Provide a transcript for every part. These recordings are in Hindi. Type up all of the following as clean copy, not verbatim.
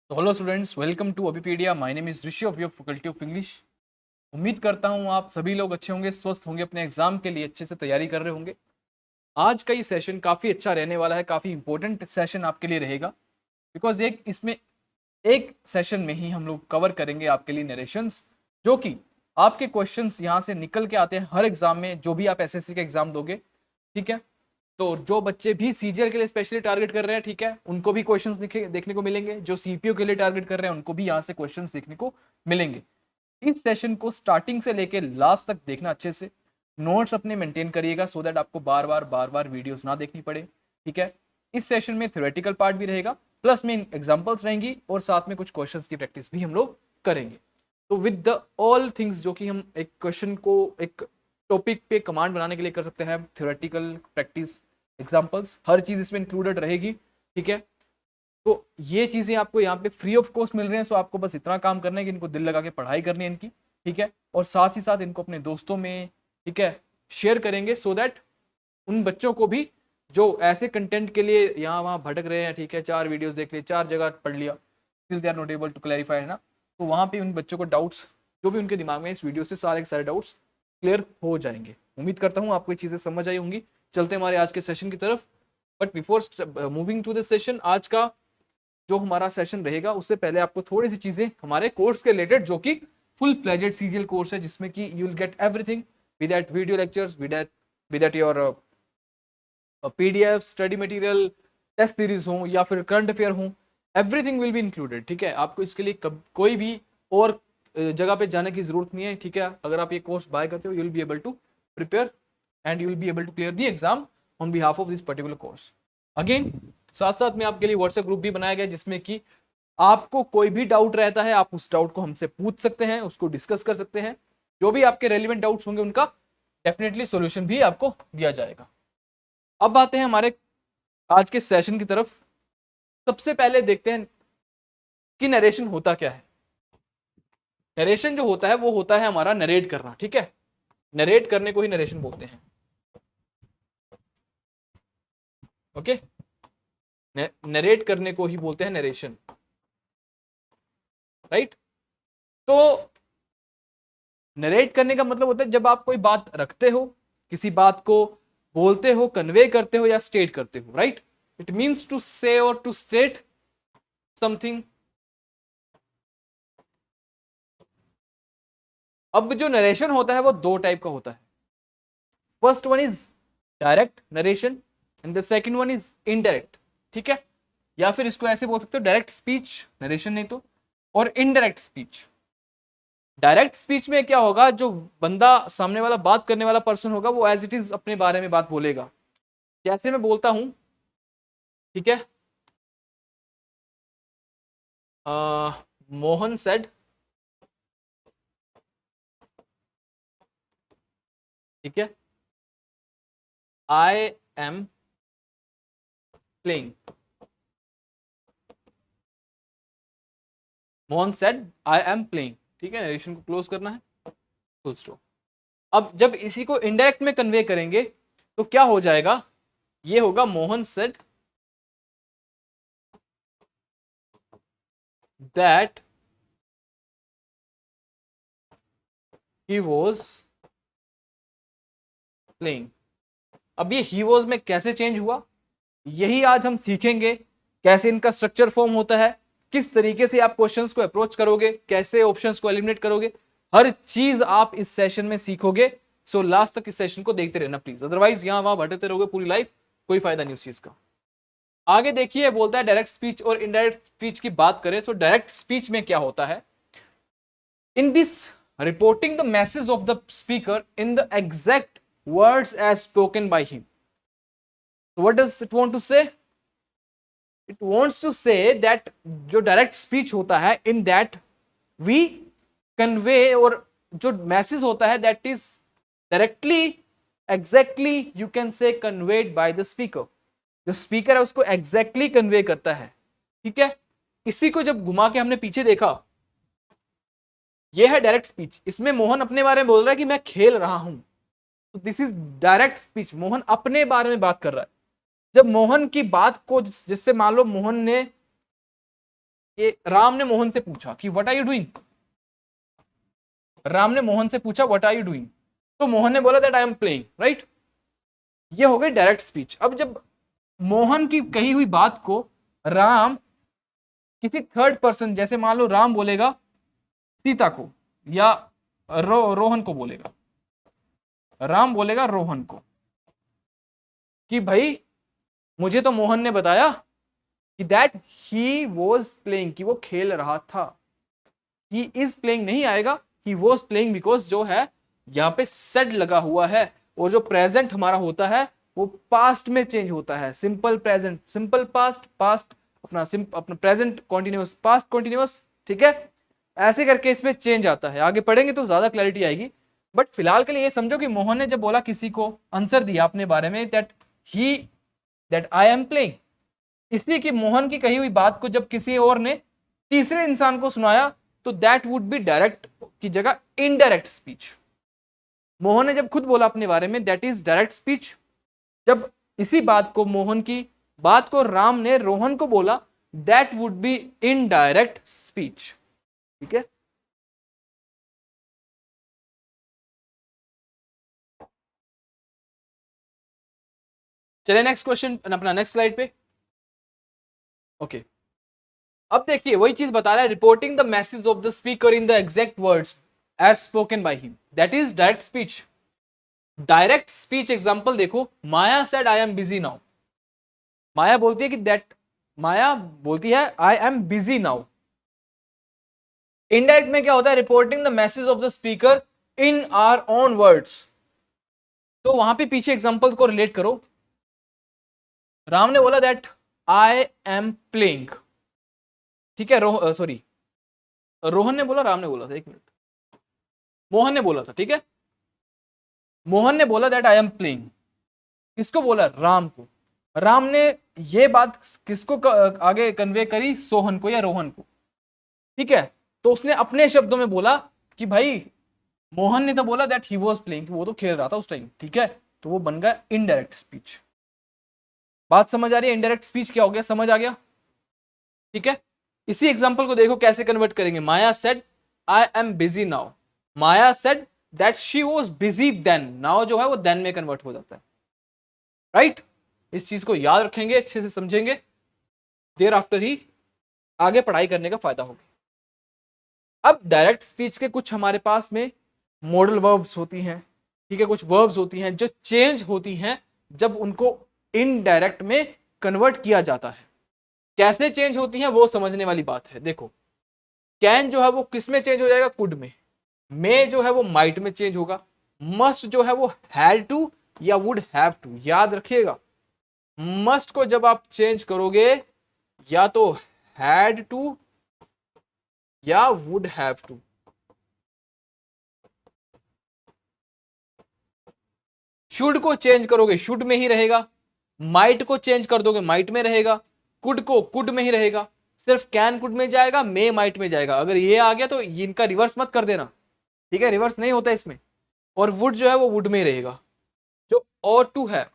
तो hello students, welcome to Abhipedia. My name is Rishi of your faculty of English. उम्मीद करता हूँ आप सभी लोग अच्छे होंगे, स्वस्थ होंगे, अपने एग्जाम के लिए अच्छे से तैयारी कर रहे होंगे। आज का ये सेशन काफ़ी अच्छा रहने वाला है, काफ़ी इंपॉर्टेंट सेशन आपके लिए रहेगा। बिकॉज इसमें एक सेशन में ही हम लोग कवर करेंगे आपके लिए नरेशंस, जो कि आपके क्वेश्चंस यहाँ से निकल के आते हैं हर एग्जाम में, जो भी आप एसएससी का एग्जाम दोगे। ठीक है, तो जो बच्चे भी सीजीएल के लिए स्पेशली टारगेट कर रहे हैं, ठीक है, उनको भी क्वेश्चंस देखने को मिलेंगे। जो सीपीओ के लिए टारगेट कर रहे हैं उनको भी यहाँ से क्वेश्चंस देखने को मिलेंगे। इस सेशन को स्टार्टिंग से लेके लास्ट तक देखना अच्छे से। नोट्स अपने मेंटेन करिएगा सो दैट आपको बार बार वीडियोस ना देखनी पड़े। ठीक है, इस सेशन में थ्योरेटिकल पार्ट भी रहेगा, प्लस में एग्जांपल्स रहेंगी और साथ में कुछ क्वेश्चंस की प्रैक्टिस भी हम लोग करेंगे। तो विद द ऑल थिंग्स जो कि हम एक क्वेश्चन को एक टॉपिक पे कमांड बनाने के लिए कर सकते हैं, थ्योरेटिकल प्रैक्टिस, एग्जांपल्स, हर चीज इसमें इंक्लूडेड रहेगी। ठीक है, तो ये चीजें आपको यहाँ पे फ्री ऑफ कॉस्ट मिल रही हैं। सो आपको बस इतना काम करना है कि इनको दिल लगा के पढ़ाई करनी है इनकी। ठीक है, और साथ ही साथ इनको अपने दोस्तों में, ठीक है, शेयर करेंगे सो दैट उन बच्चों को भी जो ऐसे कंटेंट के लिए यहाँ वहाँ भटक रहे हैं, ठीक है, 4 वीडियोस देख लिए, 4 जगह पढ़ लिया, still they are not able to clarify, है ना। तो वहाँ पे उन बच्चों को डाउट्स जो भी उनके दिमाग में इस वीडियो से सारे के सारे डाउट्स क्लियर हो जाएंगे। उम्मीद करता हूँ आपको ये चीज़ें समझ आई होंगी। चलते हैं हमारे आज के सेशन की तरफ। But before moving to this session, आज का जो हमारा सेशन रहेगा उससे पहले आपको थोड़ी सी चीजें हमारे कोर्स के रिलेटेड, जो कि फुल फ्लेजेड सीजीएल कोर्स है, जिसमें कि you will get everything with that video lectures, with that your PDF, study material, test series हो या फिर करंट अफेयर हो, एवरीथिंग विल बी इंक्लूडेड। ठीक है, आपको इसके लिए कोई भी और जगह पे जाने की जरूरत नहीं है। ठीक है, अगर आप ये कोर्स बाय करते हो, you will be able to prepare and you will be able to clear the exam on behalf of this particular course. Again, साथ साथ में आपके लिए व्हाट्सएप ग्रुप भी बनाया गया, जिसमें कि आपको कोई भी डाउट रहता है, आप उस डाउट को हमसे पूछ सकते हैं, उसको डिस्कस कर सकते हैं। जो भी आपके रेलिवेंट डाउट्स होंगे उनका डेफिनेटली सॉल्यूशन भी आपको दिया जाएगा। अब आते हैं हमारे आज के सेशन की तरफ। सबसे पहले देखते हैं कि नरेशन होता क्या है। नरेशन जो होता है वो होता है हमारा नरेट करना। ठीक है, नरेट करने को ही नरेशन बोलते हैं। ओके, नरेट करने को ही बोलते हैं नरेशन, राइट। तो नरेट करने का मतलब होता है जब आप कोई बात रखते हो, किसी बात को बोलते हो, कन्वे करते हो या स्टेट करते हो, राइट। इट मीन्स टू से और टू स्टेट समथिंग। अब जो नरेशन होता है वो दो टाइप का होता है। First one is direct narration and the second one is indirect. ठीक है, या फिर इसको ऐसे बोल सकते हो, डायरेक्ट स्पीच नरेशन नहीं तो, और इनडायरेक्ट स्पीच। डायरेक्ट स्पीच में क्या होगा, जो बंदा सामने वाला बात करने वाला पर्सन होगा वो एज इट इज अपने बारे में बात बोलेगा। जैसे मैं बोलता हूं, ठीक है, मोहन सेड, ठीक है, I am playing. Mohan said I am playing. ठीक है, नरेशन को क्लोज करना है, फुल स्टॉप। अब जब इसी को इनडायरेक्ट में कन्वे करेंगे तो क्या हो जाएगा, ये होगा Mohan said that he was playing. अब ये ही वॉज में कैसे चेंज हुआ, यही आज हम सीखेंगे। कैसे इनका स्ट्रक्चर फॉर्म होता है, किस तरीके से आप क्वेश्चंस को अप्रोच करोगे, कैसे ऑप्शंस को एलिमिनेट करोगे, हर चीज आप इस सेशन में सीखोगे। सो लास्ट तक इस सेशन को देखते रहना प्लीज, अदरवाइज यहां वहां भटकते रहोगे पूरी लाइफ, कोई फायदा नहीं उस चीज का। आगे देखिए, बोलता है डायरेक्ट स्पीच और इनडायरेक्ट स्पीच की बात करें। सो डायरेक्ट स्पीच में क्या होता है, in this reporting the message of the speaker in the exact words as spoken by him. What does it want to say, it wants to say that जो डायरेक्ट स्पीच होता है, इन दैट वी कन्वे, और जो मैसेज होता है that is directly, exactly you can say conveyed by the speaker. जो स्पीकर है उसको एग्जैक्टली कन्वे करता है। ठीक है, इसी को जब घुमा के हमने पीछे देखा, यह है डायरेक्ट स्पीच। इसमें मोहन अपने बारे में बोल रहा है कि मैं खेल रहा हूं, तो this is direct speech. Mohan अपने बारे में बात कर रहा है। जब मोहन की बात को जिससे मान लो मोहन ने कि राम ने मोहन से पूछा कि what are you doing. Ram ने मोहन से पूछा व्हाट आर यू डूइंग, तो मोहन ने बोला that I am playing, right. ये हो गई डायरेक्ट स्पीच। अब जब मोहन की कही हुई बात को राम किसी थर्ड पर्सन, जैसे मान लो राम बोलेगा सीता को या रोहन को बोलेगा, राम बोलेगा रोहन को कि भाई मुझे तो मोहन ने बताया कि दैट ही वॉज प्लेइंग, कि वो खेल रहा था। ही इज प्लेइंग नहीं आएगा, ही वॉज प्लेइंग, बिकॉज जो है यहाँ पे सेड लगा हुआ है, और जो प्रेजेंट हमारा होता है वो पास्ट में चेंज होता है। Simple present, simple past, past अपना प्रेजेंट कॉन्टिन्यूअस, पास्ट कॉन्टिन्यूअस, ठीक है। ऐसे करके इसमें चेंज आता है, आगे पढ़ेंगे तो ज्यादा क्लैरिटी आएगी। बट फिलहाल के लिए ये समझो कि मोहन ने जब बोला, किसी को आंसर दिया अपने बारे में दैट आई एम प्लेइंग, इसलिए कि मोहन की कही हुई बात को जब किसी और ने तीसरे इंसान को सुनाया तो दैट वुड बी डायरेक्ट की जगह इनडायरेक्ट स्पीच। मोहन ने जब खुद बोला अपने बारे में दैट इज डायरेक्ट स्पीच। जब इसी बात को, मोहन की बात को राम ने रोहन को बोला, that would be indirect speech, ठीक है। चलिए नेक्स्ट क्वेश्चन, अपना नेक्स्ट स्लाइड पे। ओके, अब देखिए वही चीज बता रहा है, reporting the message of the speaker in the exact words as spoken by him, that is direct speech. Direct speech example देखो, Maya said I am busy now. Maya बोलती है कि माया बोलती है I am busy now. Indirect में क्या होता है, reporting the message of the speaker in our own words. तो वहां पे पीछे एग्जांपल को रिलेट करो। राम ने बोला दैट आई एम प्लेइंग, ठीक है। सॉरी, रोहन ने बोला, राम ने बोला था, एक मिनट, मोहन ने बोला था, ठीक है। मोहन ने बोला दैट आई एम प्लेइंग, किसको बोला, राम को। राम ने ये बात किसको आगे कन्वे करी, सोहन को या रोहन को, ठीक है। तो उसने अपने शब्दों में बोला कि भाई मोहन ने तो बोला दैट ही वाज प्लेइंग, वो तो खेल रहा था उस टाइम, ठीक है। तो वो बन गया इनडायरेक्ट स्पीच। बात समझ आ रही है, इनडायरेक्ट स्पीच क्या हो गया, समझ आ गया, ठीक है। इसी एग्जांपल को देखो कैसे कन्वर्ट करेंगे। Maya said I am busy now, Maya said that she was busy then, now जो है वो देन में कन्वर्ट हो जाता है, राइट। इस चीज को याद रखेंगे, अच्छे से समझेंगे, देर आफ्टर ही आगे पढ़ाई करने का फायदा होगा। अब डायरेक्ट स्पीच के कुछ हमारे पास में मॉडल वर्ब्स होती हैं, ठीक है, कुछ वर्ब्स होती हैं जो चेंज होती हैं जब उनको इनडायरेक्ट में कन्वर्ट किया जाता है। कैसे चेंज होती हैं वो समझने वाली बात है। देखो, कैन जो है वो किस में चेंज हो जाएगा, कुड में। मे जो है वो माइट में चेंज होगा। मस्ट जो है वो हैड टू या वुड हैव टू, याद रखिएगा। मस्ट को जब आप चेंज करोगे या तो हैड टू या वुड हैव टू। शुड को चेंज करोगे शुड में ही रहेगा। माइट को चेंज कर दोगे माइट में रहेगा। कुड को कुड में ही रहेगा। सिर्फ कैन कुड में जाएगा, मे माइट में जाएगा। अगर ये आ गया तो इनका रिवर्स मत कर देना, ठीक है, रिवर्स नहीं होता इसमें। और वुड जो है वो वुड में ही रहेगा। जो और टू है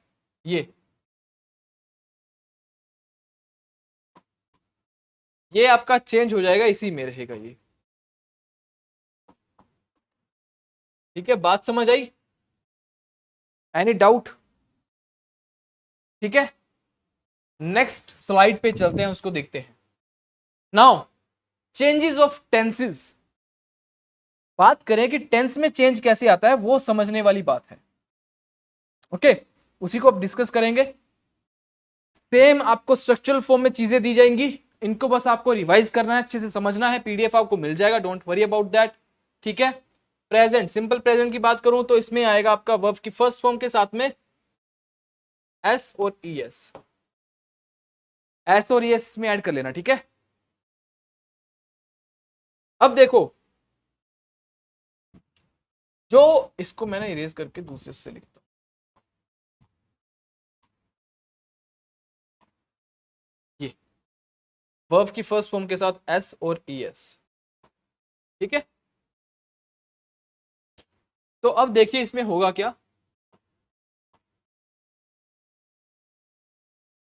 ये आपका चेंज हो जाएगा, इसी में रहेगा ये, ठीक है। बात समझ आई, एनी डाउट, ठीक है। नेक्स्ट स्लाइड पे चलते हैं, उसको देखते हैं। नाउ चेंजेस ऑफ टेंसेस, बात करें कि टेंस में चेंज कैसे आता है वो समझने वाली बात है, ओके। उसी को अब डिस्कस करेंगे। सेम आपको स्ट्रक्चरल फॉर्म में चीजें दी जाएंगी, इनको बस आपको रिवाइज करना है, अच्छे से समझना है। पीडीएफ आपको मिल जाएगा, डोंट वरी अबाउट दैट, ठीक है। प्रेजेंट, सिंपल प्रेजेंट की बात करूं तो इसमें आएगा आपका वर्ब की फर्स्ट फॉर्म के साथ में एस और ई एस, एस और ई एस में ऐड कर लेना, ठीक है। अब देखो, जो इसको मैंने इरेज करके दूसरे से लिखता हूं, ये वर्ब की फर्स्ट फॉर्म के साथ एस और ई एस, ठीक है। तो अब देखिए इसमें होगा क्या,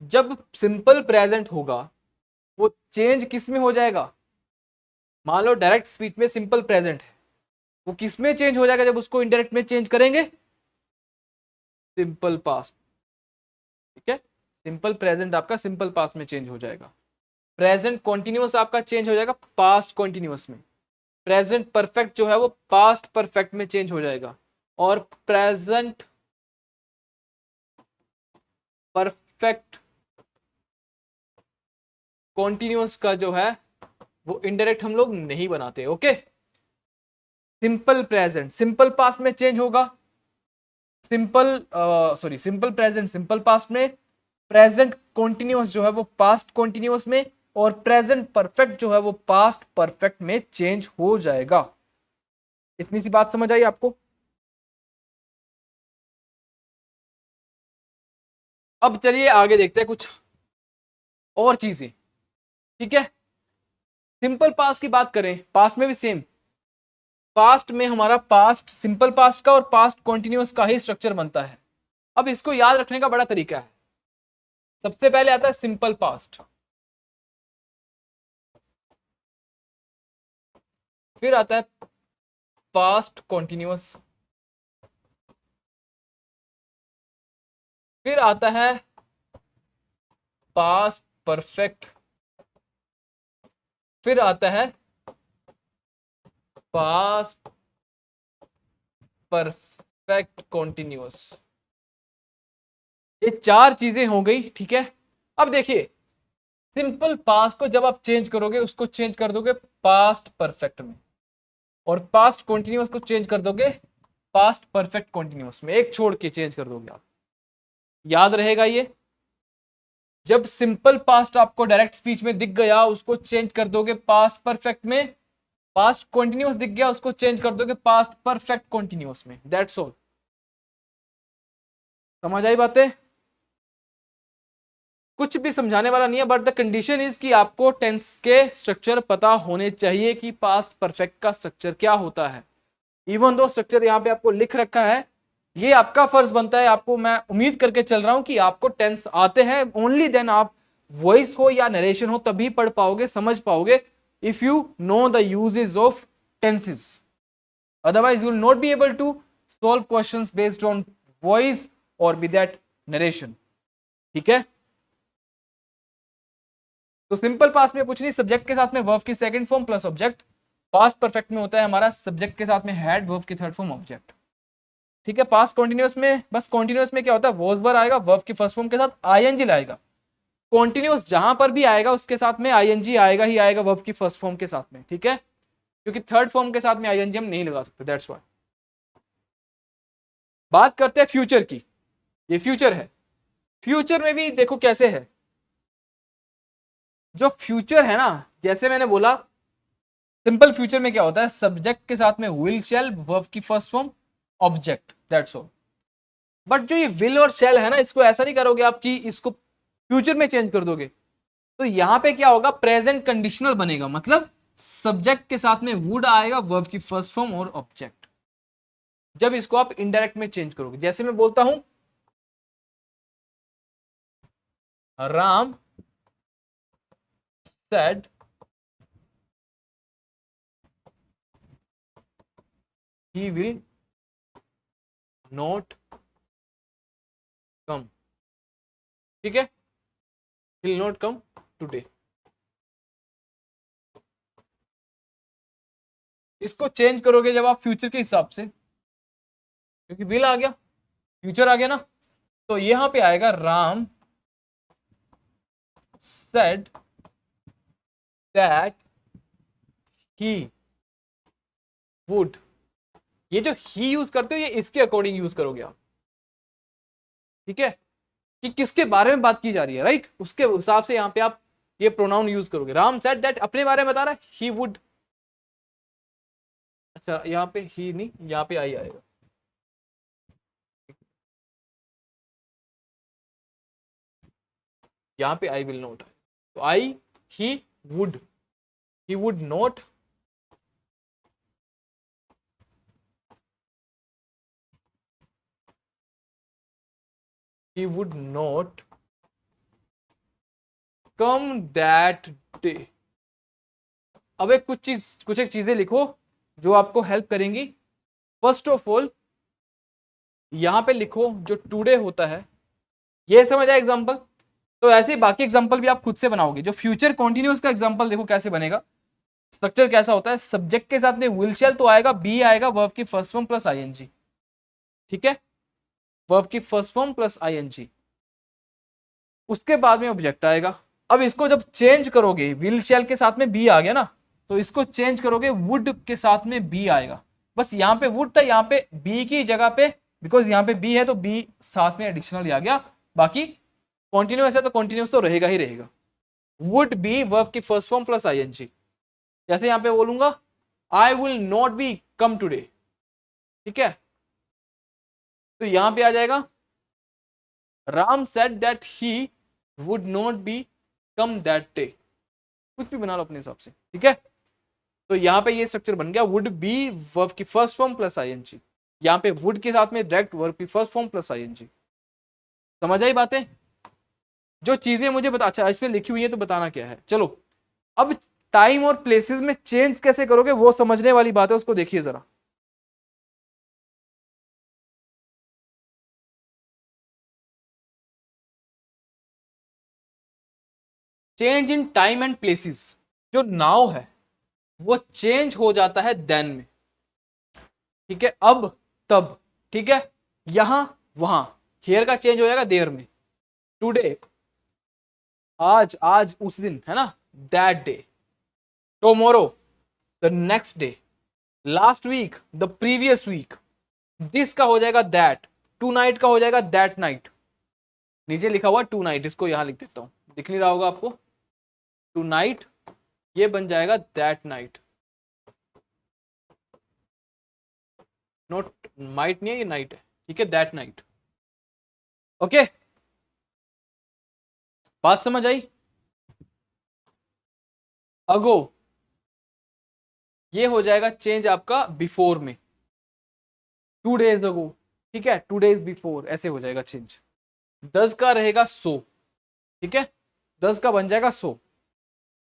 जब सिंपल प्रेजेंट होगा वो चेंज किस में हो जाएगा? मान लो डायरेक्ट स्पीच में सिंपल प्रेजेंट है, वो किस में चेंज हो जाएगा जब उसको इनडायरेक्ट में चेंज करेंगे? Simple past. ठीक है, सिंपल प्रेजेंट आपका सिंपल पास्ट में चेंज हो जाएगा। प्रेजेंट कॉन्टिन्यूअस आपका चेंज हो जाएगा पास्ट कॉन्टिन्यूअस में। प्रेजेंट परफेक्ट जो है वो पास्ट परफेक्ट में चेंज हो जाएगा। और प्रेजेंट परफेक्ट कॉन्टिन्यूअस का जो है वो इनडायरेक्ट हम लोग नहीं बनाते। Okay, simple present simple past में चेंज होगा, सिंपल प्रेजेंट सिंपल पास्ट में, प्रेजेंट कॉन्टिन्यूअस जो है वो पास्ट कॉन्टिन्यूअस में, और प्रेजेंट परफेक्ट जो है वो पास्ट परफेक्ट में चेंज हो जाएगा। इतनी सी बात समझ आई आपको? अब चलिए आगे देखते हैं कुछ और चीजें। ठीक है, सिंपल पास्ट की बात करें, पास्ट में भी सेम। पास्ट में हमारा पास्ट सिंपल पास्ट का और पास्ट कॉन्टिन्यूअस का ही स्ट्रक्चर बनता है। अब इसको याद रखने का बड़ा तरीका है। सबसे पहले आता है सिंपल पास्ट, फिर आता है पास्ट कॉन्टिन्यूअस, फिर आता है पास्ट परफेक्ट, फिर आता है पास्ट परफेक्ट कॉन्टिन्यूअस। ये चार चीजें हो गई। ठीक है, अब देखिए सिंपल पास्ट को जब आप चेंज करोगे उसको चेंज कर दोगे पास्ट परफेक्ट में, और पास्ट कॉन्टिन्यूअस को चेंज कर दोगे पास्ट परफेक्ट कॉन्टिन्यूअस में, एक छोड़ के चेंज कर दोगे आप। याद रहेगा ये? जब सिंपल पास्ट आपको डायरेक्ट स्पीच में दिख गया उसको चेंज कर दोगे पास्ट परफेक्ट में, पास्ट कॉन्टिन्यूअस दिख गया उसको चेंज कर दोगे पास्ट परफेक्ट कॉन्टिन्यूअस में। That's all. समझ आई बातें? कुछ भी समझाने वाला नहीं है, बट द कंडीशन इज कि आपको टेंस के स्ट्रक्चर पता होने चाहिए कि पास्ट परफेक्ट का स्ट्रक्चर क्या होता है। इवन दो स्ट्रक्चर यहाँ पे आपको लिख रखा है, ये आपका फर्ज बनता है, आपको मैं उम्मीद करके चल रहा हूं कि आपको टेंस आते हैं, ओनली देन आप वॉइस हो या नरेशन हो तभी पढ़ पाओगे, समझ पाओगे, if you know the uses of tenses. Otherwise you will not be able to solve questions based on voice और विद दैट नरेशन। ठीक है, तो सिंपल पास्ट में कुछ नहीं, सब्जेक्ट के साथ में वर्ब की second form plus object. Past perfect में होता है हमारा सब्जेक्ट के साथ में हैड, वर्ब की थर्ड फॉर्म, ऑब्जेक्ट। ठीक है, पास्ट कॉन्टिन्यूअस में बस कॉन्टिन्यूअस में क्या होता है, वॉज वर आएगा, वर्ब की फर्स्ट फॉर्म के साथ आईएनजी लाएगा। कॉन्टिन्यूअस जहां पर भी आएगा उसके साथ में आईएनजी आएगा ही आएगा, वर्ब की फर्स्ट फॉर्म के साथ में। ठीक है, क्योंकि थर्ड फॉर्म के साथ में आईएनजी हम नहीं लगा सकते, दैट्स व्हाई। बात करते हैं फ्यूचर की। ये फ्यूचर है, फ्यूचर में भी देखो कैसे है। जो फ्यूचर है ना, जैसे मैंने बोला सिंपल फ्यूचर में क्या होता है, सब्जेक्ट के साथ में विल शैल, वर्ब की first form, object, that's all. But जो ये विल और शैल है ना, इसको ऐसा नहीं करोगे आप कि इसको फ्यूचर में चेंज कर दोगे। तो यहां पे क्या होगा, प्रेजेंट कंडीशनल बनेगा, मतलब सब्जेक्ट के साथ में वुड आएगा, वर्ब की फर्स्ट फॉर्म और ऑब्जेक्ट। जब इसको आप इनडायरेक्ट में चेंज करोगे, जैसे मैं बोलता हूं Ram said he will not come. ठीक है, विल नॉट कम टुडे। इसको चेंज करोगे जब आप फ्यूचर के हिसाब से, क्योंकि विल आ गया, फ्यूचर आ गया ना, तो यहां पे आएगा Ram said that he would. ये जो ही यूज करते हो ये इसके अकॉर्डिंग यूज करोगे आप। ठीक है, कि किसके बारे में बात की जा रही है, राइट, उसके हिसाब से यहां पे आप ये प्रोनाउन यूज करोगे। राम सेड दैट अपने बारे में बता रहा है, ही वुड। अच्छा, यहाँ पे ही नहीं, यहाँ पे आई आएगा। यहाँ पे आई विल नॉट आए, तो I he would, he would not he would not come that day. अब कुछ एक चीजें लिखो जो आपको हेल्प करेंगी। फर्स्ट ऑफ ऑल यहां पे लिखो जो टुडे होता है, ये समझ आया एग्जांपल। तो ऐसे ही बाकी एग्जांपल भी आप खुद से बनाओगे। जो फ्यूचर कॉन्टिन्यूस का एग्जांपल देखो कैसे बनेगा। स्ट्रक्चर कैसा होता है, सब्जेक्ट के साथ में विल शैल तो आएगा, बी आएगा, वर्ब की फर्स्ट फॉर्म प्लस आईएनजी। ठीक है, वर्ब की फर्स्ट फॉर्म प्लस आईएनजी, उसके बाद में ऑब्जेक्ट आएगा। अब इसको जब चेंज करोगे, विल शैल के साथ में बी आ गया ना, तो इसको चेंज करोगे, वुड के साथ में बी आएगा। बस यहाँ पे वुड था, यहाँ पे बी की जगह पे, बिकॉज यहाँ पे बी है तो बी साथ में एडिशनल आ गया। बाकी कॉन्टिन्यूस है तो कॉन्टिन्यूस तो रहेगा ही रहेगा। वुड बी वर्ब की फर्स्ट फॉर्म प्लस आईएनजी। जैसे यहाँ पे बोलूंगा I will not B come today, ठीक है, तो यहां पे आ जाएगा Ram said that he would not be come that day. कुछ भी बना लो अपने हिसाब से, ठीक है। तो यहां पे ये स्ट्रक्चर बन गया, वुड बी वर्ब की फर्स्ट फॉर्म प्लस आईएनजी। यहां पे वुड के साथ में डायरेक्ट वर्ब की फर्स्ट फॉर्म प्लस आईएनजी। समझ आई बातें? जो चीजें मुझे बता, अच्छा इसमें लिखी हुई है तो बताना क्या है। चलो अब टाइम और प्लेसेस में चेंज कैसे करोगे वो समझने वाली बात है, उसको देखिए जरा। Change in time and places, जो नाउ है वो चेंज हो जाता है देन में, ठीक है, अब तब, ठीक है, यहां वहां, हियर का चेंज हो जाएगा देयर में। टुडे आज, आज उस दिन है ना, that day. Tomorrow the next day. Last week the previous week. This का हो जाएगा दैट। टू नाइट का हो जाएगा दैट नाइट। नीचे लिखा हुआ टू नाइट, इसको यहां लिख देता हूं, दिख नहीं रहा होगा आपको। टू नाइट ये बन जाएगा दैट नाइट। नोट माइट नहीं है, ये नाइट है, ठीक है, दैट नाइट। ओके, बात समझ आई? अगो ये हो जाएगा चेंज आपका बिफोर में, 2 days अगो, ठीक है, 2 days बिफोर, ऐसे हो जाएगा चेंज। 10 का रहेगा सो, ठीक है, 10 का बन जाएगा सो।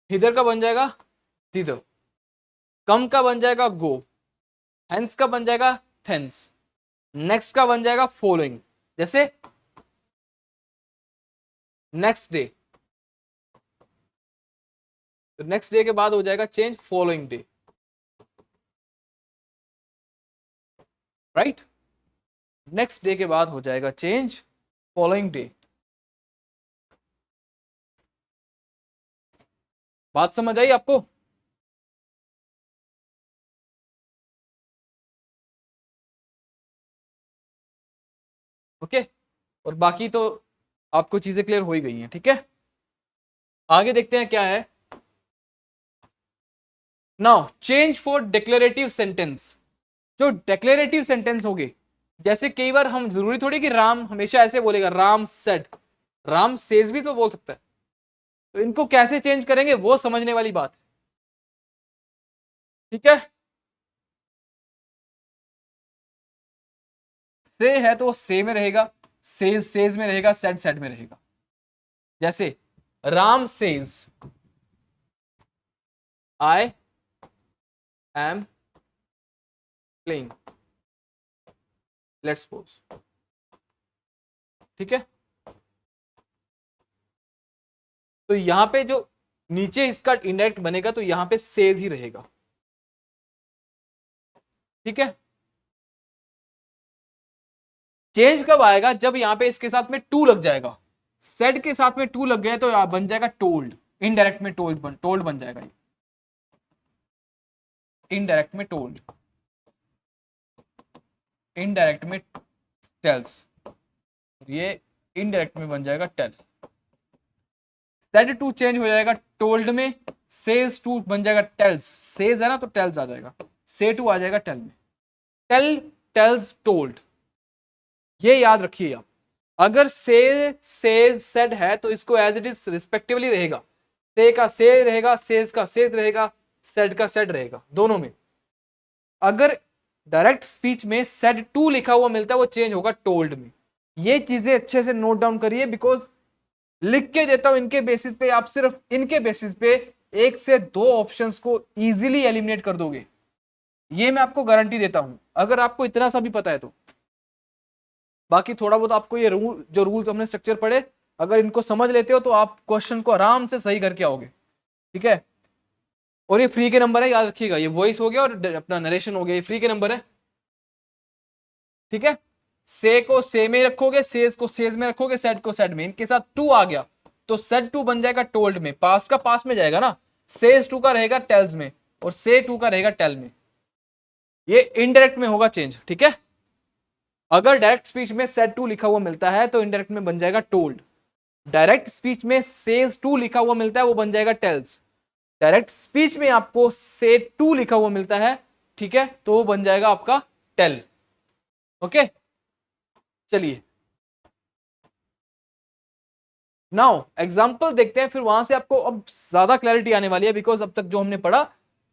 इधर का बन जाएगा दिदर। कम का बन जाएगा गो। हेंस का बन जाएगा थेंस। नेक्स्ट का बन जाएगा फॉलोइंग। जैसे नेक्स्ट डे, तो नेक्स्ट डे के बाद हो जाएगा change following day, right. Next day के बाद हो जाएगा चेंज फॉलोइंग डे। बात समझ आई आपको? ओके, और बाकी तो आपको चीजें क्लियर हो ही गई हैं, ठीक है। आगे देखते हैं क्या है। Now change for declarative sentence. जो डिक्लेरेटिव सेंटेंस होंगे, जैसे कई बार हम, जरूरी थोड़ी कि राम हमेशा ऐसे बोलेगा, राम सेड, राम सेज भी तो बोल सकता है। तो इनको कैसे चेंज करेंगे वो समझने वाली बात है, ठीक है। से है तो वो से में रहेगा, सेज में रहेगा, सेड सेड में रहेगा। जैसे Ram says I am playing, let's suppose, ठीक है। तो यहां पे जो नीचे इसका इंडायरेक्ट बनेगा तो यहां पे सेज ही रहेगा, ठीक है। चेंज कब आएगा? जब यहां पे इसके साथ में टू लग जाएगा। सेड के साथ में टू लग गया तो बन जाएगा टोल्ड। इनडायरेक्ट में टोल्ड बन जाएगा ये, इनडायरेक्ट में टोल्ड, इनडायरेक्ट में टेल्स, ये इनडायरेक्ट में बन जाएगा टेल। सेड टू चेंज हो जाएगा टोल्ड में, सेज टू बन जाएगा टेल्स। सेज है ना तो टेल्स आ जाएगा, से टू आ जाएगा टेल में। टेल टेल्स टोल्ड, ये याद रखिए आप। अगर से सेज सेड है तो इसको एज इट इज रिस्पेक्टिवली रहेगा। से का से रहेगा, सेज का सेज रहेगा, सेड का सेड रहेगा, दोनों में। अगर डायरेक्ट स्पीच में सेड टू लिखा हुआ मिलता है वो चेंज होगा टोल्ड में। ये चीजें अच्छे से नोट डाउन करिए, बिकॉज लिख के देता हूं इनके बेसिस पे, आप सिर्फ इनके बेसिस पे एक से दो ऑप्शंस को इजीली एलिमिनेट कर दोगे, ये मैं आपको गारंटी देता हूं, अगर आपको इतना सा भी पता है तो। बाकी थोड़ा बहुत आपको ये रूल, जो रूल्स हमने स्ट्रक्चर पढ़े, अगर इनको समझ लेते हो तो आप क्वेश्चन को आराम से सही करके आओगे, ठीक है। और ये फ्री के नंबर है, याद रखिएगा, ये वॉइस हो गया और अपना नरेशन हो गया, ये फ्री के नंबर है, ठीक है। से को से में रखोगे, सेज को सेज में रखोगे, सेड को सेड में, इनके साथ टू आ गया तो सेड टू बन जाएगा टोल्ड में, पास्ट का पास में जाएगा ना, सेज टू का रहेगा टेल्स में, और से टू का रहेगा टेल में, ये इनडायरेक्ट में होगा चेंज, ठीक है। अगर डायरेक्ट स्पीच में सेड टू लिखा हुआ मिलता है तो इनडायरेक्ट में बन जाएगा टोल्ड, डायरेक्ट स्पीच में सेज टू लिखा हुआ मिलता है वो बन जाएगा टेल्स, डायरेक्ट स्पीच में आपको से टू लिखा हुआ मिलता है, ठीक है, तो वो बन जाएगा आपका टेल। ओके, चलिए नाउ एग्जाम्पल देखते हैं, फिर वहां से आपको अब ज्यादा क्लैरिटी आने वाली है, बिकॉज अब तक जो हमने पढ़ा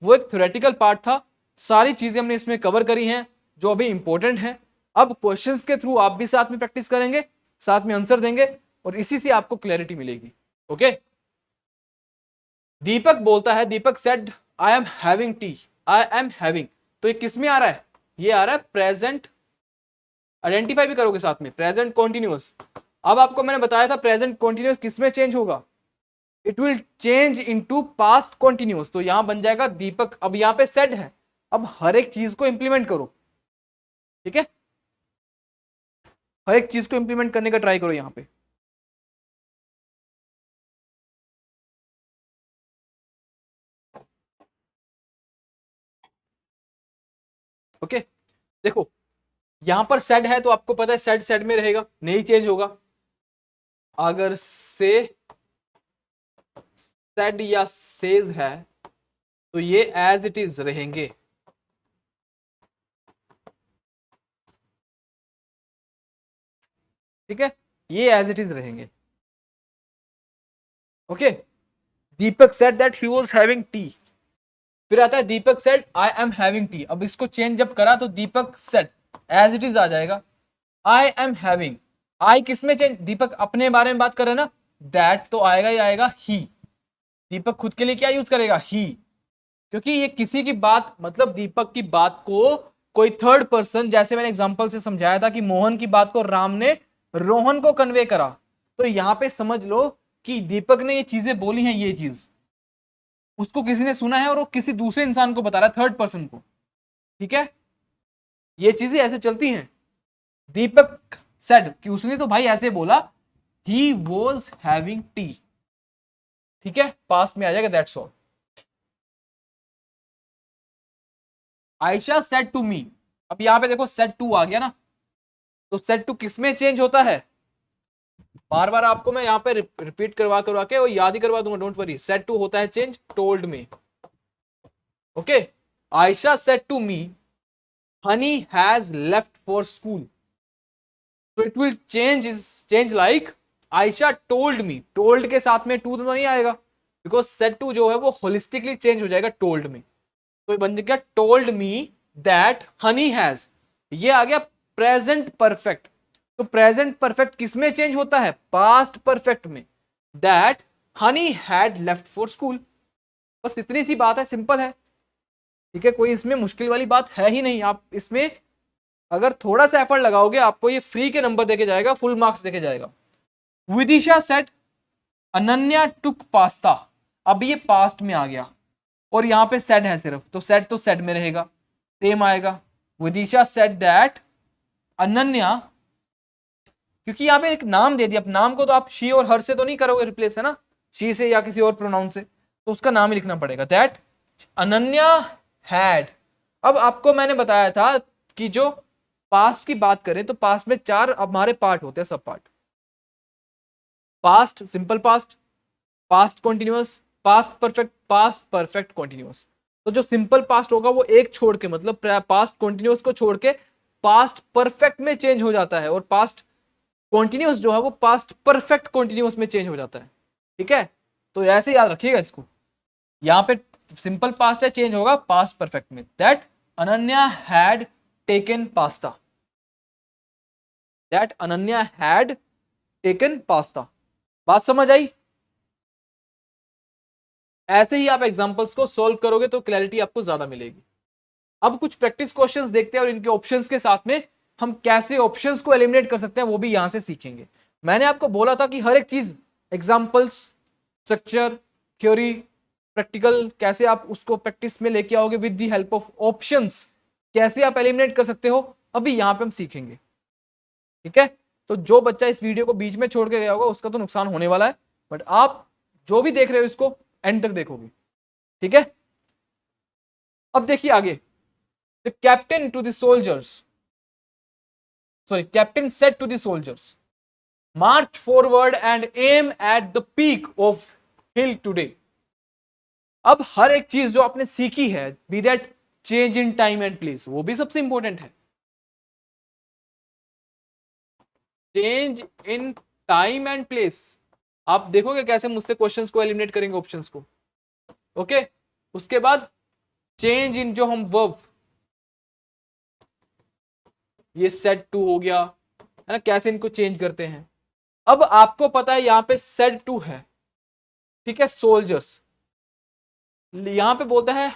वो एक थ्योरेटिकल पार्ट था, सारी चीजें हमने इसमें कवर करी हैं जो अभी इंपॉर्टेंट है। अब क्वेश्चंस के थ्रू आप भी साथ में प्रैक्टिस करेंगे, साथ में आंसर देंगे, और इसी से आपको क्लैरिटी मिलेगी। ओके, दीपक बोलता है, Deepak said I am having tea, I am having, तो ये किस में आ रहा है, ये आ रहा है प्रेजेंट, आइडेंटिफाई भी करोगे साथ में, प्रेजेंट कॉन्टिन्यूअस। अब आपको मैंने बताया था प्रेजेंट कॉन्टिन्यूअस किस में चेंज होगा, it will change into past continuous, तो यहां बन जाएगा दीपक, अब यहां पे सेड है, अब हर एक चीज को इंप्लीमेंट करो, ठीक है, हर एक चीज को इंप्लीमेंट करने का ट्राई करो यहां पे। ओके, देखो यहां पर सेड है तो आपको पता है सेड सेड में रहेगा, नहीं चेंज होगा। अगर से सेड या सेज है तो ये एज इट इज रहेंगे, ठीक है, ये एज इट इज रहेंगे। Okay, Deepak said that he was having tea, फिर आता है Deepak said I am having tea, अब इसको चेंज जब करा तो Deepak said as it is आ जाएगा, आई एम हैविंग, आई किसमें चेंज, दीपक अपने बारे में बात कर रहे हैं ना, दैट तो आएगा ही आएगा ही, दीपक खुद के लिए क्या यूज करेगा, ही, क्योंकि ये किसी की बात, मतलब दीपक की बात को कोई थर्ड पर्सन, जैसे मैंने एग्जांपल से समझाया था कि मोहन की बात को राम ने रोहन को कन्वे करा, तो यहां पे समझ लो कि दीपक ने ये चीजें बोली हैं, ये चीज उसको किसी ने सुना है और वो किसी दूसरे इंसान को बता रहा है, थर्ड पर्सन को, ठीक है, ये चीजें ऐसे चलती हैं। दीपक सेड कि उसने तो भाई ऐसे बोला, ही वॉज हैविंग टी, ठीक है, पास्ट में आ जाएगा, that's all. Ayesha said to me, अब यहां पे देखो सेड टू आ गया ना, तो सेड टू किस में चेंज होता है, बार बार आपको मैं यहां पे रिपीट करवा करवा के और याद ही करवा दूंगा, डोंट वरी, सेड टू होता है चेंज टोल्ड में। Okay, Ayesha said to me honey has left for school, तो it will change like Ayesha told me, told के साथ में टू तो नहीं आएगा, बिकॉज सेड टू जो है वो होलिस्टिकली चेंज हो जाएगा टोल्ड में, तो बन गया told me that Honey has, ये आ गया प्रेजेंट परफेक्ट, तो प्रेजेंट परफेक्ट किस में चेंज होता है, पास्ट परफेक्ट में, that Honey had left for school, बस इतनी सी बात है, सिंपल है, ठीक है, कोई इसमें मुश्किल वाली बात है ही नहीं। आप इसमें अगर थोड़ा सा एफर्ट लगाओगे आपको ये फ्री के नंबर देके जाएगा, फुल मार्क्स देके जाएगा। विदिशा सेड अनन्या टुक पास्ता, अब ये पास्ट में आ गया और यहां पे सेड है सिर्फ, तो सेड में रहेगा, सेम आएगा, विदिशा सेड दैट अनन्या, क्योंकि यहां पे एक नाम दे दिया, अब नाम को तो आप शी और हर से तो नहीं करोगे रिप्लेस, है ना, शी से या किसी और प्रोनाउन से, तो उसका नाम ही लिखना पड़ेगा, दैट अनन्या हैड। अब आपको मैंने बताया था कि जो पास्ट की बात करें तो पास्ट में चार हमारे पार्ट होते हैं, सब part, past simple past, past continuous, past perfect continuous, तो जो सिंपल पास्ट होगा वो एक छोड़ के, मतलब पास्ट कॉन्टिन्यूअस को छोड़ के पास्ट परफेक्ट में चेंज हो जाता है, और पास्ट कॉन्टिन्यूअस जो है वो पास्ट परफेक्ट कॉन्टिन्यूअस में चेंज हो जाता है, ठीक है, तो ऐसे याद रखिएगा इसको, यहां पे सिंपल पास्ट है, चेंज होगा पास्ट परफेक्ट में, that Ananya had taken pasta, that Ananya had taken pasta, बात समझ आई। ऐसे ही आप एग्जांपल्स को सॉल्व करोगे तो क्लैरिटी आपको ज्यादा मिलेगी। अब कुछ प्रैक्टिस क्वेश्चंस देखते हैं और इनके ऑप्शंस के साथ में हम कैसे ऑप्शंस को एलिमिनेट कर सकते हैं वो भी यहां से सीखेंगे। मैंने आपको बोला था कि हर एक चीज एग्जांपल्स, स्ट्रक्चर, थ्योरी, प्रैक्टिकल कैसे आप उसको प्रैक्टिस में लेके आओगे with the help of options, कैसे आप एलिमिनेट कर सकते हो, अभी यहां पे हम सीखेंगे। ठीक है, तो जो बच्चा इस वीडियो को बीच में छोड़ के गया होगा उसका तो नुकसान होने वाला है, बट आप जो भी देख रहे हो इसको एंड तक देखोगे। ठीक है, अब देखिए आगे। The captain to the soldiers, sorry, captain said to the soldiers, march forward and aim at the peak of hill today. अब हर एक चीज जो आपने सीखी है, B that change in time and place, वो भी सबसे इंपॉर्टेंट है। Change in time and place, आप देखोगे कैसे मुझसे क्वेश्चंस को एलिमिनेट करेंगे ऑप्शंस को। ओके, उसके बाद चेंज इन जो हम वर्ब, ये सेट टू हो गया है ना, कैसे इनको चेंज करते हैं। अब आपको पता है यहां पे सेट टू है, ठीक है, सोल्जर्स, यहां पे बोलता है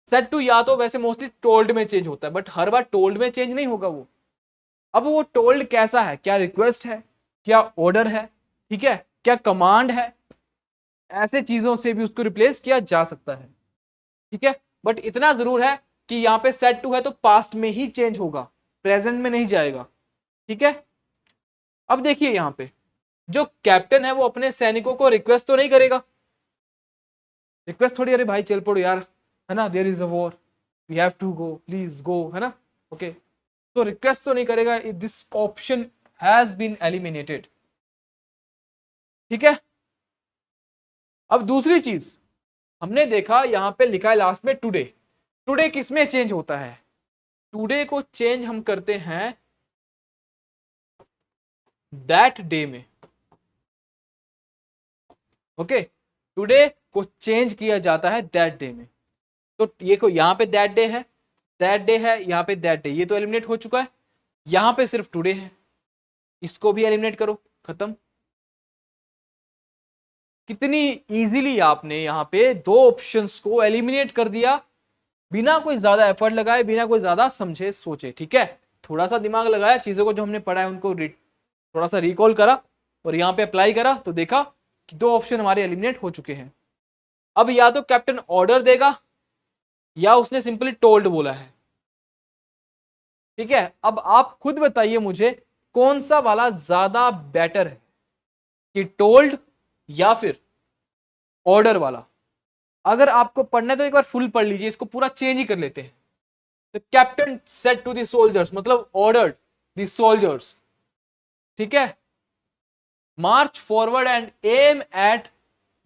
सेट टू, या तो वैसे मोस्टली टोल्ड में चेंज होता है, बट हर बार टोल्ड में चेंज नहीं होगा वो। अब वो टोल्ड कैसा है, क्या रिक्वेस्ट है, क्या ऑर्डर है, ठीक है, क्या कमांड है, ऐसे चीजों से भी उसको रिप्लेस किया जा सकता है। ठीक है, बट इतना जरूर है कि यहाँ पे सेट टू है तो पास्ट में ही चेंज होगा, प्रेजेंट में नहीं जाएगा। ठीक है, अब देखिए यहां पे जो कैप्टन है वो अपने सैनिकों को रिक्वेस्ट तो नहीं करेगा, रिक्वेस्ट थोड़ी, अरे भाई चल पड़ो यार, है ना, there is a war, we have to go, please go, है ना। ओके, तो रिक्वेस्ट तो नहीं करेगा, this option has been eliminated. ठीक है, अब दूसरी चीज हमने देखा यहां पे लिखा है लास्ट में टुडे, टुडे किसमें चेंज होता है, टुडे को चेंज हम करते हैं दैट डे में। ओके, टुडे को चेंज किया जाता है दैट डे में, तो ये को यहां पे दैट डे है, दैट डे है, यहां पे दैट डे, ये तो एलिमिनेट हो चुका है, यहां पे सिर्फ टुडे है, इसको भी एलिमिनेट करो, खत्म। कितनी इजीली आपने यहां पे दो ऑप्शंस को एलिमिनेट कर दिया, बिना कोई ज्यादा एफर्ट लगाए, बिना कोई ज्यादा समझे सोचे। ठीक है, थोड़ा सा दिमाग लगाया, चीजों को जो हमने पढ़ा है उनको थोड़ा सा रिकॉल करा और यहां पे अप्लाई करा तो देखा कि दो ऑप्शन हमारे एलिमिनेट हो चुके हैं। अब या तो कैप्टन ऑर्डर देगा या उसने सिंपली टोल्ड बोला है। ठीक है, अब आप खुद बताइए मुझे कौन सा वाला ज्यादा बेटर है, कि टोल्ड या फिर ऑर्डर वाला। अगर आपको पढ़ना है तो एक बार फुल पढ़ लीजिए, इसको पूरा चेंज ही कर लेते हैं। The captain said to the soldiers मतलब ऑर्डर्ड द सोल्जर्स, ठीक है, march forward and aim at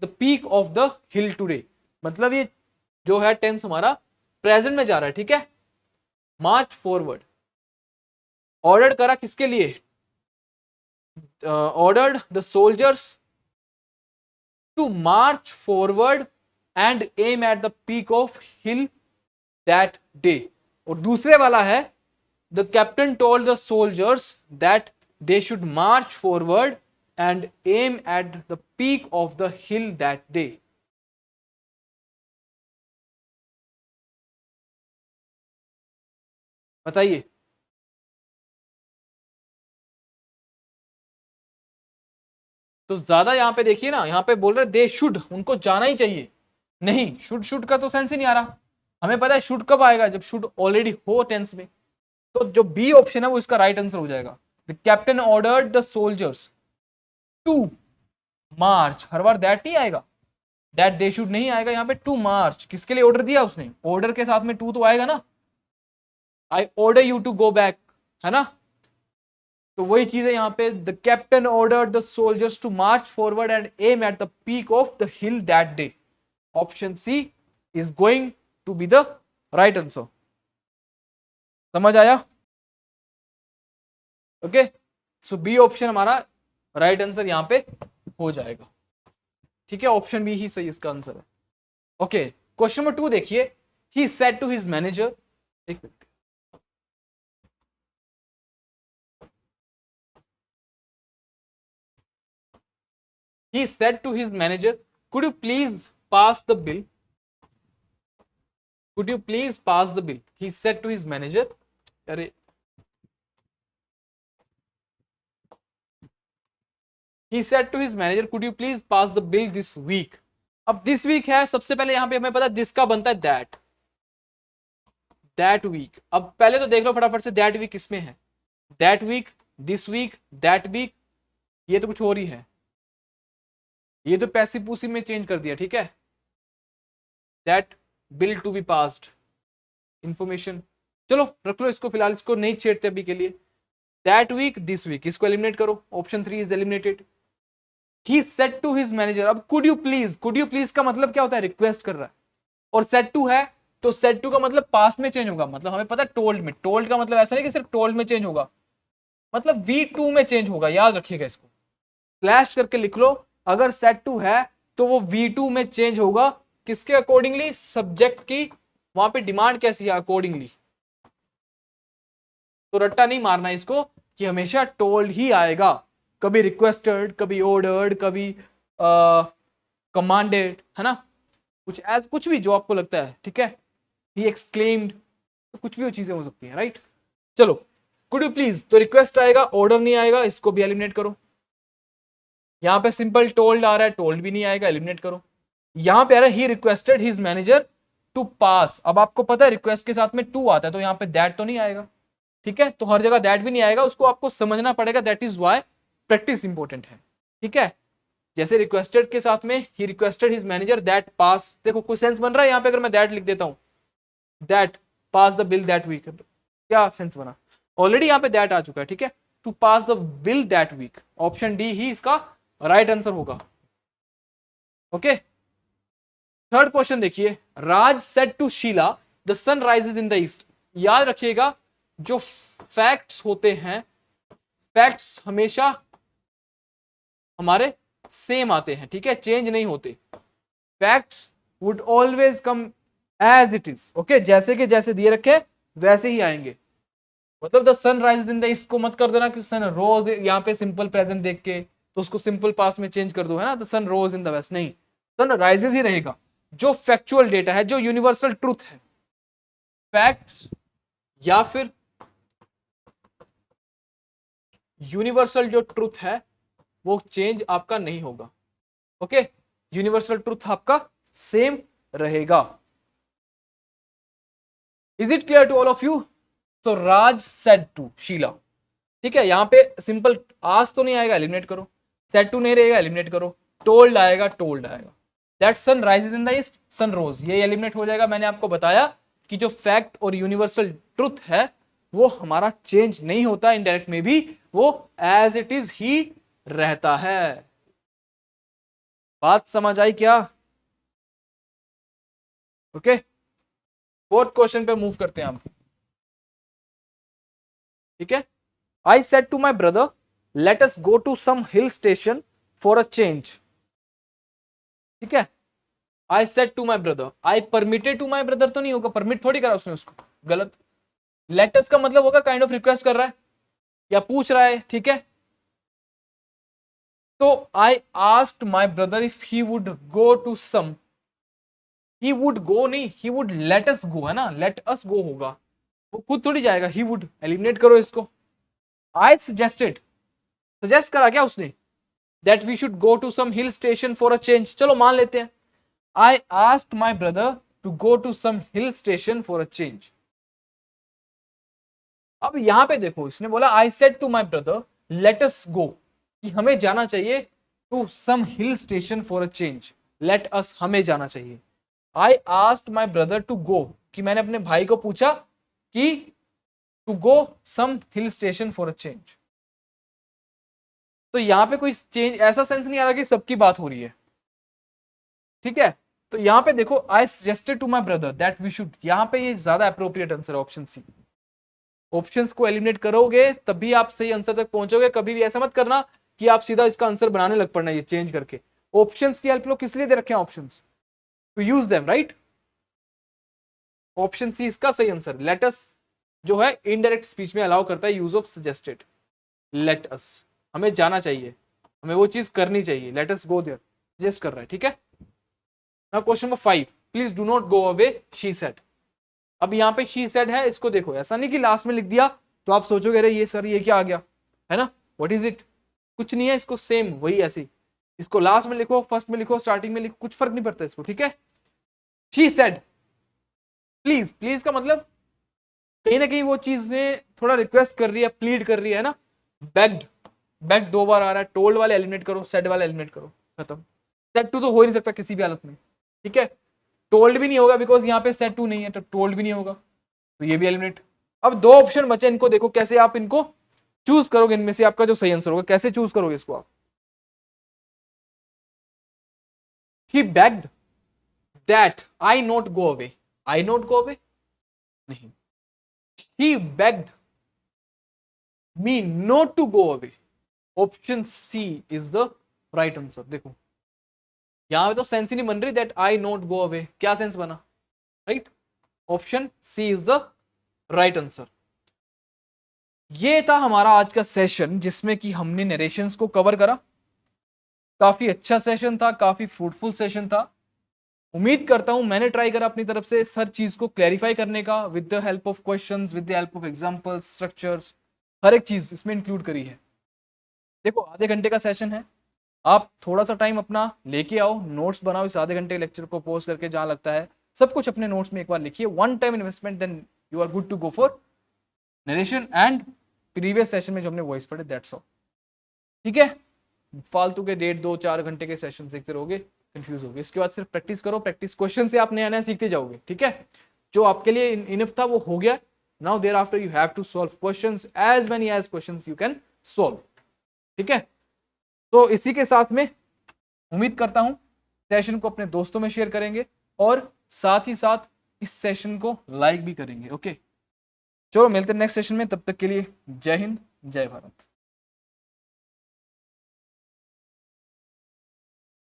the peak of the hill today, मतलब ये जो है टेंस हमारा प्रेजेंट में जा रहा है। ठीक है, मार्च फॉरवर्ड, ऑर्डर करा किसके लिए, ordered the soldiers to march forward and aim at the peak of hill that day. और दूसरे वाला है the captain told the soldiers that they should march forward and aim at the peak of the hill that day. बताइए, तो ज्यादा यहां पे देखिए ना, यहां पे बोल रहे दे शुड, उनको जाना ही चाहिए, नहीं शुड, शुड का तो सेंस ही नहीं आ रहा। हमें पता है शुड कब आएगा, जब शुड ऑलरेडी हो टेंस में। तो जो बी ऑप्शन है वो इसका राइट आंसर हो जाएगा। The captain ordered the soldiers to march, हर बार दैट नहीं आएगा, दैट दे शुड नहीं आएगा, यहाँ पे टू मार्च, किसके लिए ऑर्डर दिया उसने, ऑर्डर के साथ में टू तो आएगा ना, I order you to go back, है ना। तो वही चीज है यहाँ पे, the captain order the soldiers to march forward and aim at the peak of the hill that day. Option C is going to be the right answer. समझ आया? ओके, सो बी ऑप्शन हमारा राइट आंसर यहाँ पे हो जाएगा। ठीक है, ऑप्शन बी ही सही इसका आंसर है। ओके, क्वेश्चन नंबर 2 देखिए, he said to his manager, एक minute, he said to his manager, could you please pass the bill? Could you please pass the bill? He said to his manager. अरे he said to his manager, could you please pass the bill this week? अब this week है, सबसे पहले यहां पे हमें पता this का बनता है that week. अब पहले तो देख लो फटाफट से that week किसमें है, that week, this week, that week. ये तो कुछ और ही है, ये तो पैसिव पूसी में चेंज कर दिया, ठीक है. that bill to be passed, information. चलो रख लो इसको फिलहाल, इसको नहीं छेड़ते अभी के लिए. that week, this week, इसको एलिमिनेट करो. Option 3 is eliminated. he said to his manager. अब could you please का मतलब क्या होता है, रिक्वेस्ट कर रहा है. और said to है तो said to का मतलब पास्ट में चेंज होगा, मतलब हमें पता है टोल्ड में. टोल्ड का मतलब ऐसा नहीं कि सिर्फ टोल्ड में चेंज होगा, मतलब V2 में चेंज होगा. याद रखिएगा इसको, स्लैश करके लिख लो. अगर said to है तो वो V2 में चेंज होगा. किसके अकॉर्डिंगली, सब्जेक्ट की वहां पे डिमांड कैसी है, अकॉर्डिंगली. तो रट्टा नहीं मारना इसको कि हमेशा टोल्ड ही आएगा. कभी रिक्वेस्टेड, कभी ऑर्डर्ड, कभी कमांडेड, है ना, कुछ भी जो आपको लगता है, ठीक है. ही एक्सक्लेम्ड, तो कुछ भी वो चीजें हो सकती हैं, राइट. चलो कुड यू प्लीज, तो रिक्वेस्ट आएगा, ऑर्डर नहीं आएगा, इसको भी एलिमिनेट करो. यहां पे सिंपल टोल्ड आ रहा है, टोल्ड भी नहीं आएगा, एलिमिनेट करो. यहां पे आ रहा है he requested his manager to pass. अब आपको पता है रिक्वेस्ट के साथ में टू आता है, तो यहाँ पे दैट तो नहीं आएगा, ठीक है. तो हर जगह दैट भी नहीं आएगा, उसको आपको समझना पड़ेगा. That is why practice important है, ठीक है. जैसे रिक्वेस्टेड के साथ में ही requested his manager that pass, देखो कोई सेंस बन रहा है यहाँ पे. अगर मैं दैट लिख देता हूं, that pass the bill that week, क्या सेंस बना, ऑलरेडी यहाँ पे दैट आ चुका है, ठीक है. To pass the bill that week, option D ही इसका राइट आंसर होगा. ओके. थर्ड क्वेश्चन देखिए. Raj said to Sheela the sun rises in the east. याद रखिएगा जो फैक्ट्स होते हैं, फैक्ट्स हमेशा हमारे सेम आते हैं, ठीक है, चेंज नहीं होते. Facts would always come as it is. Okay, जैसे के जैसे दिए रखे वैसे ही आएंगे. मतलब the sun rises in the east को मत कर देना कि सन रोज, यहाँ पे सिंपल प्रेजेंट देख के तो उसको सिंपल पास्ट में चेंज कर दो, है ना. The sun rose in the west, नहीं, सन राइजेज ही रहेगा. जो फैक्चुअल डेटा है, जो यूनिवर्सल ट्रूथ है, फैक्ट्स या फिर यूनिवर्सल जो ट्रूथ है वो चेंज आपका नहीं होगा. ओके, यूनिवर्सल ट्रूथ आपका सेम रहेगा. Is it clear to all of you? So Raj said to Sheila, ठीक है. यहां पे सिंपल आज तो नहीं आएगा, एलिमिनेट करो. सेड टू नहीं रहेगा, एलिमिनेट करो. टोल्ड आएगा, टोल्ड आएगा. That sun rises in the east, sun rose, ये एलिमिनेट हो जाएगा. मैंने आपको बताया कि जो फैक्ट और यूनिवर्सल ट्रूथ है वो हमारा चेंज नहीं होता. इनडायरेक्ट में भी वो एज इट इज ही रहता है. बात समझ आई क्या? ओके. फोर्थ क्वेश्चन पे मूव करते हैं हम, ठीक है. I said to my brother let us go to some hill station for a change, ठीक है. I said to my brother, I permitted to my brother तो नहीं होगा, परमिट थोड़ी करा उसने उसको, गलत. लेटस का मतलब होगा काइंड ऑफ रिक्वेस्ट कर रहा है या पूछ रहा है, ठीक है. तो I asked my brother if he would go to some, he would go नहीं, ही वुड लेट अस गो, है ना, लेट अस गो होगा, वो खुद थोड़ी जाएगा. ही वुड, एलिमिनेट करो इसको. आई सजेस्टेड, सजेस्ट करा क्या उसने, that we should go to some hill station for a change. चलो मान लेते हैं. I asked my brother to go to some hill station for a change. अब यहां पे देखो, इसने बोला I said to my brother let us go, कि हमें जाना चाहिए to some hill station for a change. Let us, हमें जाना चाहिए. I asked my brother to go, कि मैंने अपने भाई को पूछा कि to go some hill station for a change. तो यहां पे कोई चेंज, ऐसा सेंस नहीं आ रहा कि सबकी बात हो रही है, ठीक है. तो यहां पे देखो I suggested to my brother that we should, यहां पे ये ज्यादा अप्रोप्रिएट आंसर है, ऑप्शन सी. ऑप्शंस को एलिमिनेट करोगे तभी आप सही आंसर तक पहुंचोगे. कभी भी ऐसा मत करना कि आप सीधा इसका आंसर बनाने लग पड़ना ये चेंज करके. ऑप्शंस की हेल्प लो, किस लिए दे रखे हैं options, to use them, right. Option C इसका सही आंसर. लेट अस जो है इनडायरेक्ट स्पीच में अलाउ करता है use of suggested. Let us, हमें जाना चाहिए, हमें वो चीज करनी चाहिए. Let us go there, suggest कर रहा है, ठीक है. Now question number 5, please do not go away she said. अब यहाँ पे शी सेड है, इसको देखो, ऐसा नहीं कि लास्ट में लिख दिया तो आप सोचोगे अरे ये सर ये क्या आ गया, है ना, व्हाट इज इट, कुछ नहीं है, इसको सेम वही ऐसे, इसको लास्ट में लिखो, फर्स्ट में लिखो, स्टार्टिंग में लिखो, कुछ फर्क नहीं पड़ता इसको, ठीक है। शी सेड, प्लीज, प्लीज का मतलब कहीं ना कहीं वो चीज ने थोड़ा रिक्वेस्ट कर रही है, प्लीड कर रही है ना। बेग्ड, बेग्ड 2 बार आ रहा है, टोल्ड वाले एलिमिनेट करो, सेड वाले एलिमिनेट करो, खत्म। सेड टू तो हो ही नहीं सकता किसी भी हालत में, ठीक है। टोल्ड भी नहीं होगा बिकॉज यहाँ पे सेड टू नहीं है, तो टोल्ड भी नहीं होगा, तो ये भी एलिमिनेट। अब 2 ऑप्शन बचे, इनको देखो कैसे आप इनको चूज करोगे, इनमें से आपका जो सही आंसर होगा, कैसे चूज करोगे इसको आप। He begged that I not go away, I not go away नहीं, he begged me not to go away, option C is the right answer. देखो यहां पे तो सेंस ही नहीं बन रही, that I not go away, क्या सेंस बना, right, option C is the right answer. ये था हमारा आज का सेशन जिसमें कि हमने नरेशंस को कवर करा। काफी अच्छा सेशन था, काफी फ्रूटफुल सेशन था। उम्मीद करता हूं मैंने ट्राई करा अपनी तरफ से हर चीज को क्लैरिफाई करने का, with the help of questions, with the help of examples, structures, हर एक चीज इसमें इंक्लूड करी है। देखो आधे घंटे का सेशन है, आप थोड़ा सा टाइम अपना लेके आओ, नोट्स बनाओ इस आधे घंटे लेक्चर को पोस्ट करके, जहां लगता है सब कुछ अपने नोट्स में एक बार लिखिए, one time investment, then you are good to go for narration and previous session में जो हमने वॉइस पढ़े, दैट्स ऑल, ठीक है। फालतू के 1.5-2-4 घंटे के सेशन देखते रहोगे, कंफ्यूज होगे। इसके बाद सिर्फ प्रैक्टिस करो, प्रैक्टिस क्वेश्चन से आप नया नया सीखते जाओगे, ठीक है। जो आपके लिए इनफ था वो हो गया, now there after you have to solve questions, as many as questions you can solve, ठीक है। तो इसी के साथ में उम्मीद करता हूं सेशन को अपने दोस्तों में शेयर करेंगे और साथ ही साथ इस सेशन को लाइक भी करेंगे, ओके। चलो मिलते हैं नेक्स्ट सेशन में, तब तक के लिए जय हिंद, जय भारत।